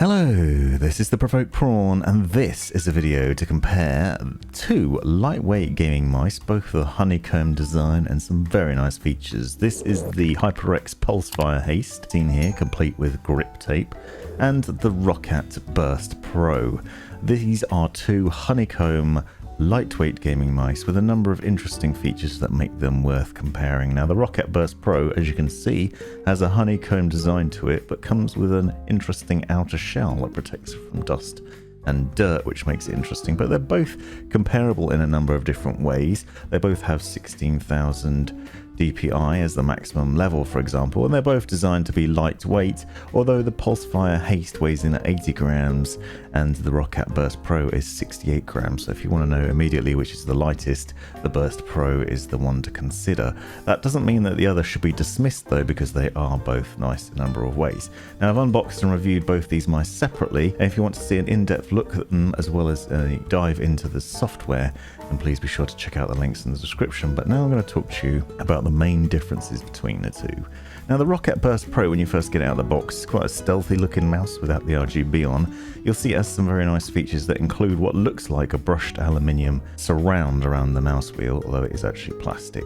Hello, this is the Provoked Prawn, and this is a video to compare two lightweight gaming mice, both with a honeycomb design and some very nice features. This is the HyperX Pulsefire Haste, seen here, complete with grip tape, and the Roccat Burst Pro. These are two honeycomb lightweight gaming mice with a number of interesting features that make them worth comparing. Now, the Roccat Burst Pro, as you can see, has a honeycomb design to it, but comes with an interesting outer shell that protects it from dust and dirt, which makes it interesting. But they're both comparable in a number of different ways. They both have 16,000 DPI as the maximum level, for example, and they're both designed to be lightweight, although the Pulsefire Haste weighs in at 80 grams and the Roccat Burst Pro is 68 grams. So if you want to know immediately which is the lightest, the Burst Pro is the one to consider. That doesn't mean that the other should be dismissed though, because they are both nice in a number of ways. Now, I've unboxed and reviewed both these mice separately, and if you want to see an in-depth look at them as well as a dive into the software, then please be sure to check out the links in the description. But now I'm going to talk to you about the main differences between the two. Now, the Roccat Burst Pro, when you first get it out of the box, is quite a stealthy looking mouse without the RGB on. You'll see it has some very nice features that include what looks like a brushed aluminium surround around the mouse wheel, although it is actually plastic.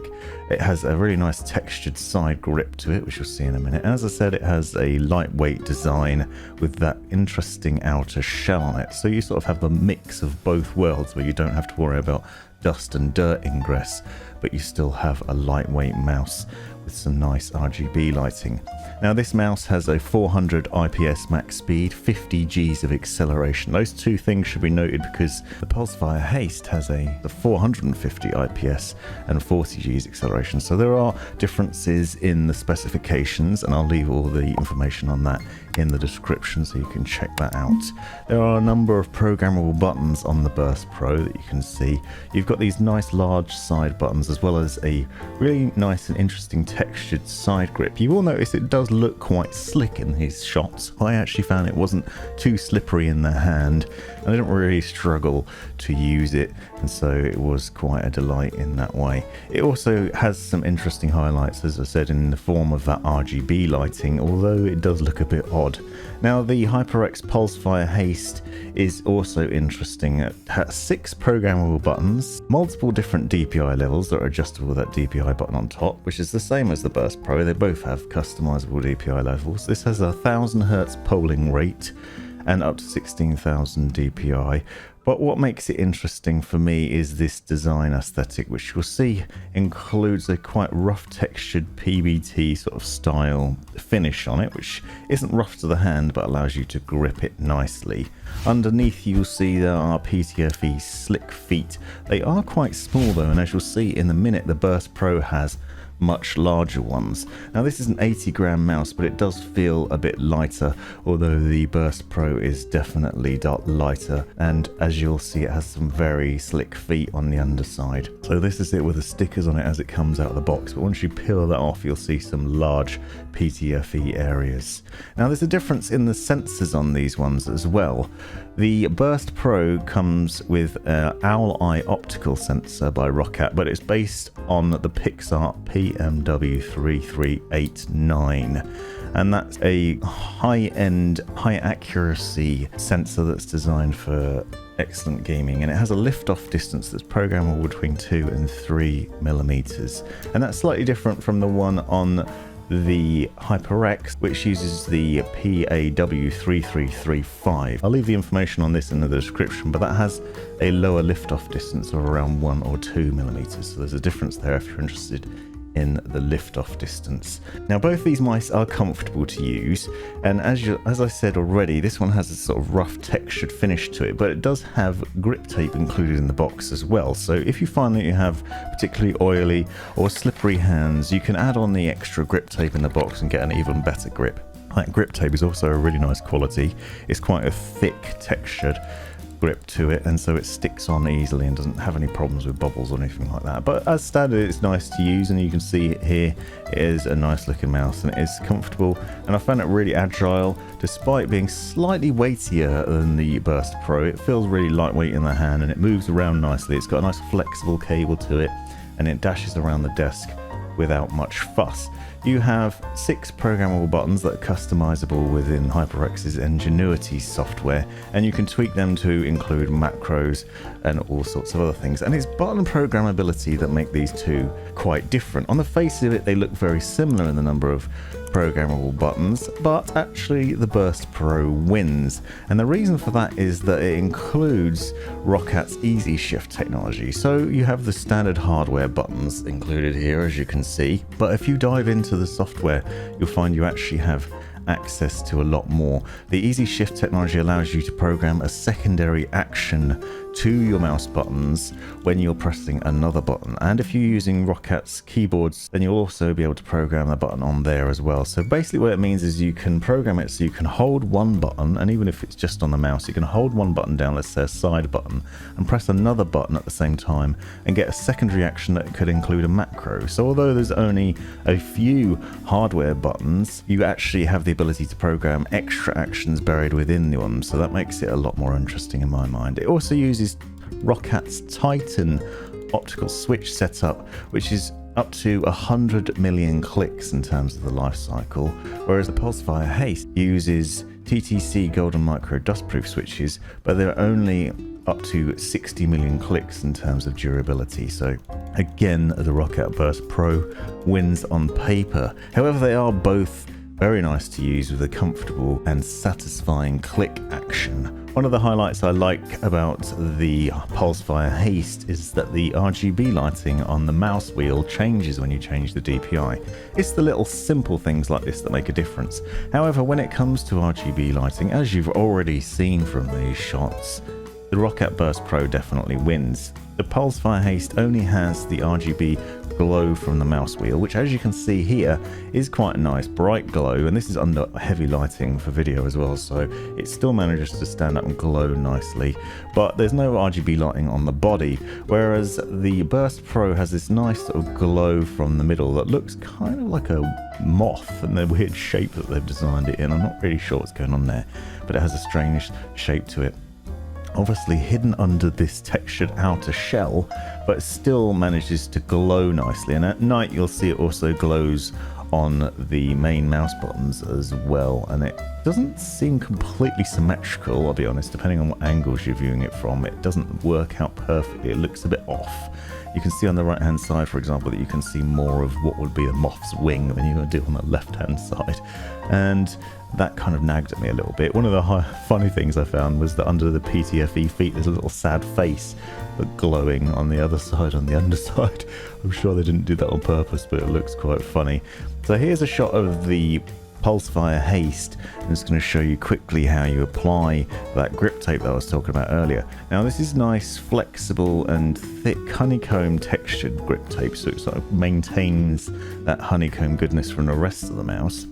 It has a really nice textured side grip to it, which you'll see in a minute. And as I said, it has a lightweight design with that interesting outer shell on it. So you sort of have the mix of both worlds where you don't have to worry about dust and dirt ingress, but you still have a lightweight mouse with some nice RGB lighting. Now, this mouse has a 400 IPS max speed, 50 Gs of acceleration. Those two things should be noted because the Pulsefire Haste has the 450 IPS and 40 Gs acceleration. So there are differences in the specifications, and I'll leave all the information on that in the description so you can check that out. There are a number of programmable buttons on the Burst Pro that you can see. You've got these nice large side buttons as well as a really nice and interesting textured side grip. You will notice it does look quite slick in these shots. I actually found it wasn't too slippery in the hand. I didn't really struggle to use it, and so it was quite a delight in that way. It also has some interesting highlights, as I said, in the form of that RGB lighting, although it does look a bit odd. Now, the HyperX Pulsefire Haste is also interesting. It has 6 programmable buttons, multiple different DPI levels that are adjustable with that DPI button on top, which is the same as the Burst Pro. They both have customizable DPI levels. This has a 1000 Hertz polling rate and up to 16,000 DPI. But what makes it interesting for me is this design aesthetic, which you'll see includes a quite rough textured PBT sort of style finish on it, which isn't rough to the hand but allows you to grip it nicely. Underneath, you'll see there are PTFE slick feet. They are quite small though, and as you'll see in a minute, the Burst Pro has much larger ones. Now, this is an 80 gram mouse, but it does feel a bit lighter, although the Burst Pro is definitely lighter, and as you'll see, it has some very slick feet on the underside. So this is it with the stickers on it as it comes out of the box, but once you peel that off, you'll see some large PTFE areas. Now, there's a difference in the sensors on these ones as well. The Burst Pro comes with an Owl Eye optical sensor by Roccat, but it's based on the Pixar PMW3389, and that's a high-end, high-accuracy sensor that's designed for excellent gaming, and it has a lift-off distance that's programmable between 2 and 3 millimeters, and that's slightly different from the one on the HyperX, which uses the PAW3335. I'll leave the information on this in the description, but that has a lower lift-off distance of around 1 or 2 millimeters. So there's a difference there if you're interested in the lift-off distance. Now, both these mice are comfortable to use, and as I said already, this one has a sort of rough textured finish to it, but it does have grip tape included in the box as well. So if you find that you have particularly oily or slippery hands, you can add on the extra grip tape in the box and get an even better grip. That grip tape is also a really nice quality. It's quite a thick textured grip to it, and so it sticks on easily and doesn't have any problems with bubbles or anything like that. But as standard, it's nice to use, and you can see it here. It is a nice looking mouse and it is comfortable, and I found it really agile despite being slightly weightier than the Burst Pro. It feels really lightweight in the hand and it moves around nicely. It's got a nice flexible cable to it, and it dashes around the desk without much fuss. you have 6 programmable buttons that are customizable within HyperX's Ingenuity software, and you can tweak them to include macros and all sorts of other things. And it's button programmability that make these two quite different. On the face of it, they look very similar in the number of programmable buttons, but actually the Burst Pro wins, and the reason for that is that it includes Roccat's Easy Shift technology. So you have the standard hardware buttons included here, as you can see, but if you dive into the software, you'll find you actually have access to a lot more. The Easy Shift technology allows you to program a secondary action to your mouse buttons when you're pressing another button, and if you're using Roccat's keyboards, then you'll also be able to program the button on there as well. So basically what it means is you can program it so you can hold one button, and even if it's just on the mouse, you can hold one button down, let's say a side button, and press another button at the same time and get a secondary action that could include a macro. So although there's only a few hardware buttons, you actually have the ability to program extra actions buried within them, so that makes it a lot more interesting in my mind. It also uses Roccat's Titan optical switch setup, which is up to 100 million clicks in terms of the life cycle, whereas the Pulsefire Haste uses TTC Golden Micro Dustproof switches, but they're only up to 60 million clicks in terms of durability. So again, the Roccat Burst Pro wins on paper. However, they are both very nice to use with a comfortable and satisfying click action. One of the highlights I like about the Pulsefire Haste is that the RGB lighting on the mouse wheel changes when you change the DPI. It's the little simple things like this that make a difference. However, when it comes to RGB lighting, as you've already seen from these shots, the Roccat Burst Pro definitely wins. The Pulsefire Haste only has the RGB glow from the mouse wheel, which as you can see here is quite a nice bright glow, and this is under heavy lighting for video as well, so it still manages to stand up and glow nicely, but there's no RGB lighting on the body, whereas the Burst Pro has this nice sort of glow from the middle that looks kind of like a moth and the weird shape that they've designed it in. I'm not really sure what's going on there, but it has a strange shape to it. Obviously hidden under this textured outer shell, but it still manages to glow nicely, and at night you'll see it also glows on the main mouse buttons as well, and it doesn't seem completely symmetrical, I'll be honest. Depending on what angles you're viewing it from, it doesn't work out perfectly, it looks a bit off. You can see on the right hand side, for example, that you can see more of what would be a moth's wing than you do on the left hand side, and that kind of nagged at me a little bit. One of the funny things I found was that under the PTFE feet there's a little sad face but glowing on the other side, on the underside. I'm sure they didn't do that on purpose, but it looks quite funny. So here's a shot of the Pulsefire Haste. I'm just going to show you quickly how you apply that grip tape that I was talking about earlier. Now this is nice, flexible and thick honeycomb textured grip tape, so it sort of maintains that honeycomb goodness from the rest of the mouse.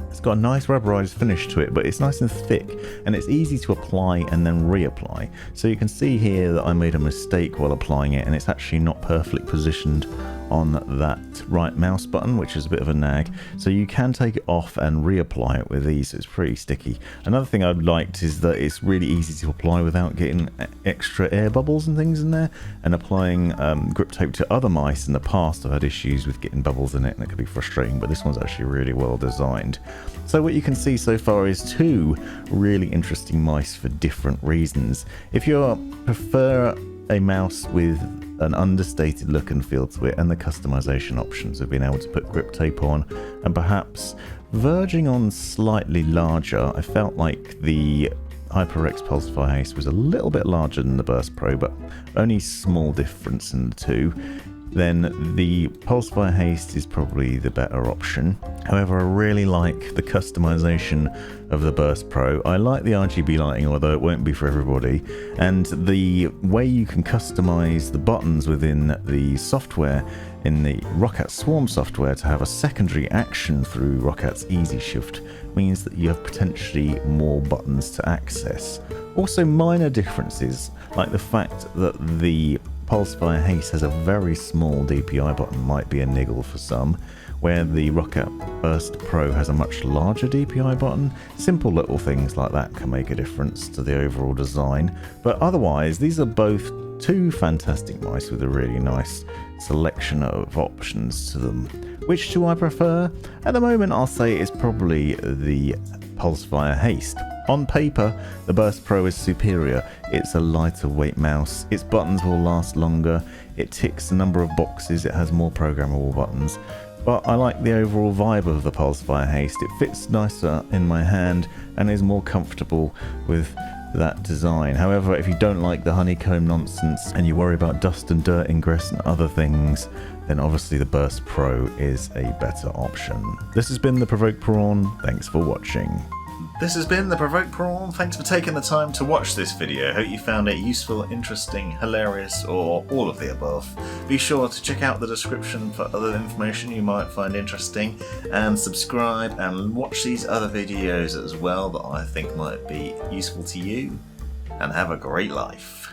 It's got a nice rubberized finish to it, but it's nice and thick, and it's easy to apply and then reapply. So you can see here that I made a mistake while applying it, and it's actually not perfectly positioned on that right mouse button, which is a bit of a nag. So you can take it off and reapply it with ease. It's pretty sticky. Another thing I've liked is that it's really easy to apply without getting extra air bubbles and things in there. And applying grip tape to other mice in the past, I've had issues with getting bubbles in it, and it can be frustrating, but this one's actually really well designed. So what you can see so far is two really interesting mice for different reasons. If you prefer a mouse with an understated look and feel to it, and the customization options of being able to put grip tape on, and perhaps verging on slightly larger, I felt like the HyperX Pulsefire Haste was a little bit larger than the Burst Pro, but only small difference in the two, then the Pulsefire Haste is probably the better option. However, I really like the customization of the Burst Pro. I like the RGB lighting, although it won't be for everybody, and the way you can customize the buttons within the software in the Roccat Swarm software to have a secondary action through Roccat's Easy Shift means that you have potentially more buttons to access. Also, minor differences, like the fact that the Pulsefire Haste has a very small DPI button, might be a niggle for some, where the Roccat Burst Pro has a much larger DPI button. Simple little things like that can make a difference to the overall design, but otherwise these are both Two fantastic mice with a really nice selection of options to them. Which do I prefer? At the moment I'll say it's probably the Pulsefire Haste. On paper, the Burst Pro is superior. It's a lighter weight mouse, its buttons will last longer, it ticks a number of boxes, it has more programmable buttons. But I like the overall vibe of the Pulsefire Haste. It fits nicer in my hand and is more comfortable with that design. However, if you don't like the honeycomb nonsense and you worry about dust and dirt ingress and other things, then obviously the Burst Pro is a better option. This has been the Provoked Prawn. Thanks for watching. This has been the Provoked Prawn. Thanks for taking the time to watch this video. Hope you found it useful, interesting, hilarious, or all of the above. Be sure to check out the description for other information you might find interesting, and subscribe and watch these other videos as well that I think might be useful to you, and have a great life.